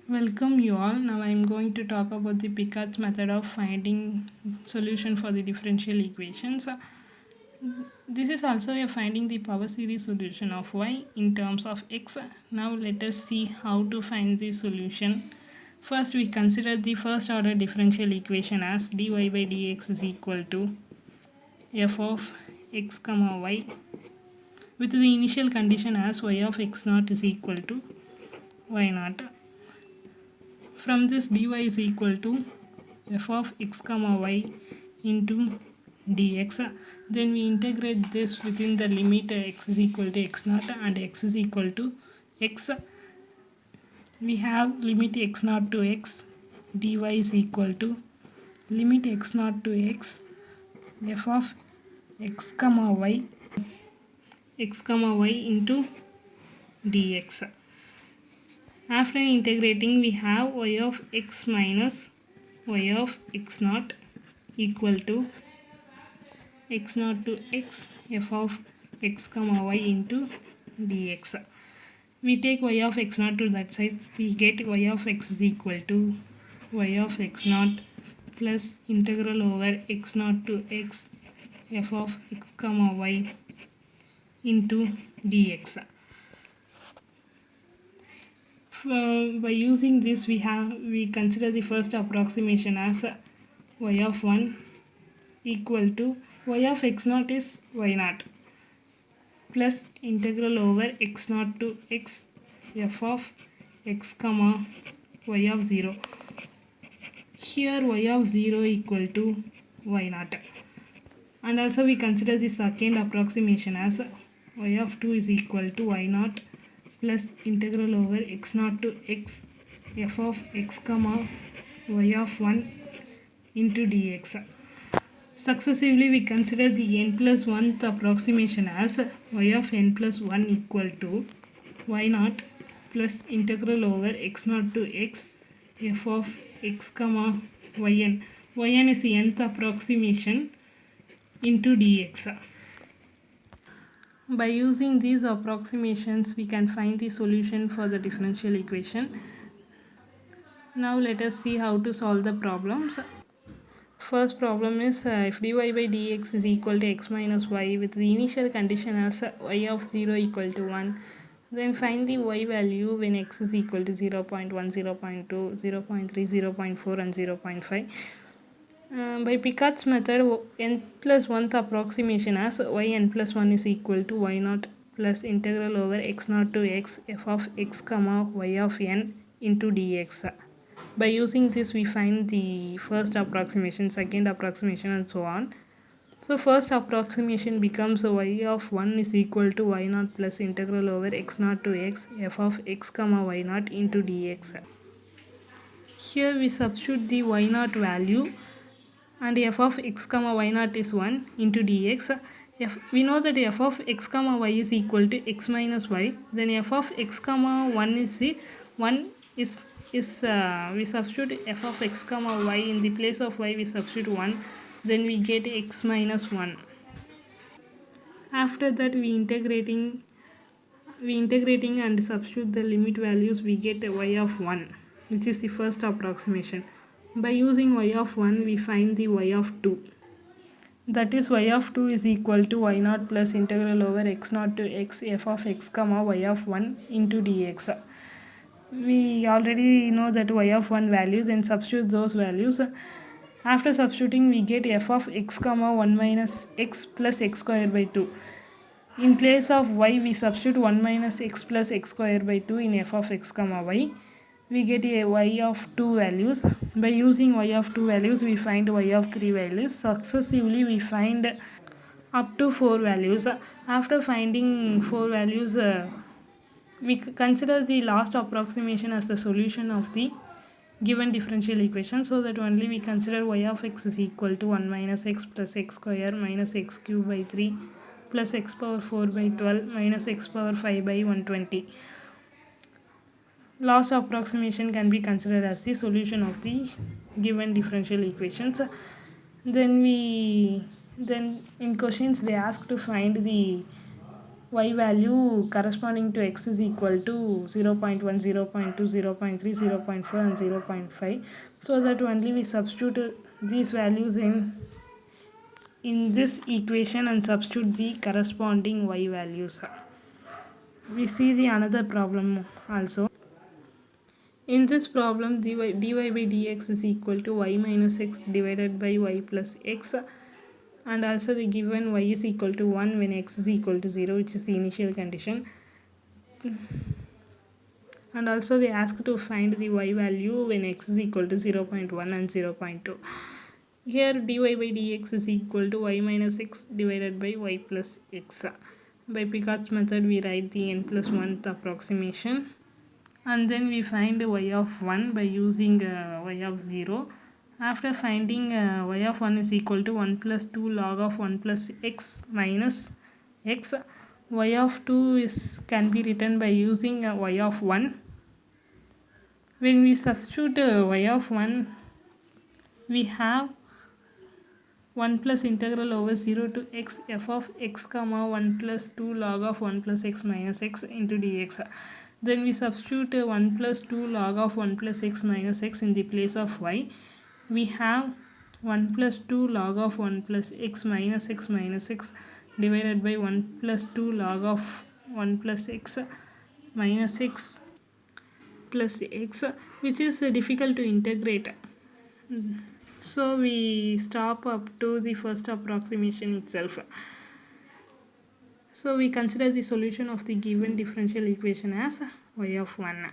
Welcome you all. Now I am going to talk about the Picard's method of finding solution for the differential equations. This is also a finding the power series solution of y in terms of x. Now let us see how to find the solution. First we consider the first order differential equation as dy by dx is equal to f of x comma y with the initial condition as y of x naught is equal to y naught. From this dy is equal to f of x comma y into dx. Then we integrate this within the limit x is equal to x naught and x is equal to x. We have limit x naught to x, dy is equal to limit x naught to x, f of x comma y into dx. After integrating, we have y of x minus y of x naught equal to x naught to x f of x comma y into dx. We take y of x naught to that side, we get y of x is equal to y of x naught plus integral over x naught to x f of x comma y into dx. By using this we consider the first approximation as y of 1 equal to y of x naught is y naught plus integral over x naught to x f of x comma y of 0. Here y of 0 equal to y naught. And also we consider the second approximation as y of 2 is equal to y naught plus integral over x naught to x f of x comma y of 1 into dx. Successively we consider the n plus 1th approximation as y of n plus 1 equal to y naught plus integral over x naught to x f of x comma yn. Yn is the nth approximation into dx. By using these approximations, we can find the solution for the differential equation. Now let us see how to solve the problems. First problem is if dy by dx is equal to x minus y with the initial condition as y of 0 equal to 1, then find the y value when x is equal to 0 0.1, 0 0.2, 0 0.3, 0 0.4 and 0 0.5. By Picard's method, n plus 1th approximation as yn plus 1 is equal to y naught plus integral over x naught to x f of x comma y of n into dx. By using this, we find the first approximation, second approximation and so on. So first approximation becomes y of 1 is equal to y naught plus integral over x naught to x f of x comma y naught into dx. Here we substitute the y naught value and f of x comma y naught is 1 into dx. We know that f of x comma y is equal to x minus y, then f of x comma 1 is the 1 is we substitute f of x comma y in the place of y, we substitute 1, then we get x minus 1. After that we integrating and substitute the limit values, we get a y of 1, which is the first approximation. By using y of 1, we find the y of 2. That is y of 2 is equal to y naught plus integral over x naught to x f of x comma y of 1 into dx. We already know that y of 1 value, then substitute those values. After substituting, we get f of x comma 1 minus x plus x square by 2. In place of y, we substitute 1 minus x plus x square by 2 in f of x comma y. We get a y of 2 values. By using y of 2 values, we find y of 3 values. Successively, we find up to 4 values. After finding 4 values, we consider the last approximation as the solution of the given differential equation, so that only we consider y of x is equal to 1 minus x plus x square minus x cube by 3 plus x power 4 by 12 minus x power 5 by 120. Last approximation can be considered as the solution of the given differential equations. Then in questions they ask to find the y value corresponding to x is equal to 0.1, 0.2, 0.3, 0.4 and 0.5. So that only we substitute these values in this equation and substitute the corresponding y values. We see the another problem also. In this problem, dy by dx is equal to y minus x divided by y plus x, and also the given y is equal to 1 when x is equal to 0, which is the initial condition. And also they ask to find the y value when x is equal to 0.1 and 0.2. Here dy by dx is equal to y minus x divided by y plus x. By Picard's method, we write the n plus 1th approximation, and then we find y of 1 by using y of 0. After finding y of 1 is equal to 1 plus 2 log of 1 plus x minus x, y of 2 can be written by using y of 1. When we substitute y of 1, we have 1 plus integral over 0 to x f of x comma 1 plus 2 log of 1 plus x minus x into dx. Then we substitute 1 plus 2 log of 1 plus x minus x in the place of y. We have 1 plus 2 log of 1 plus x minus x divided by 1 plus 2 log of 1 plus x minus x plus x, which is difficult to integrate. So we stop up to the first approximation itself. So we consider the solution of the given differential equation as y of 1.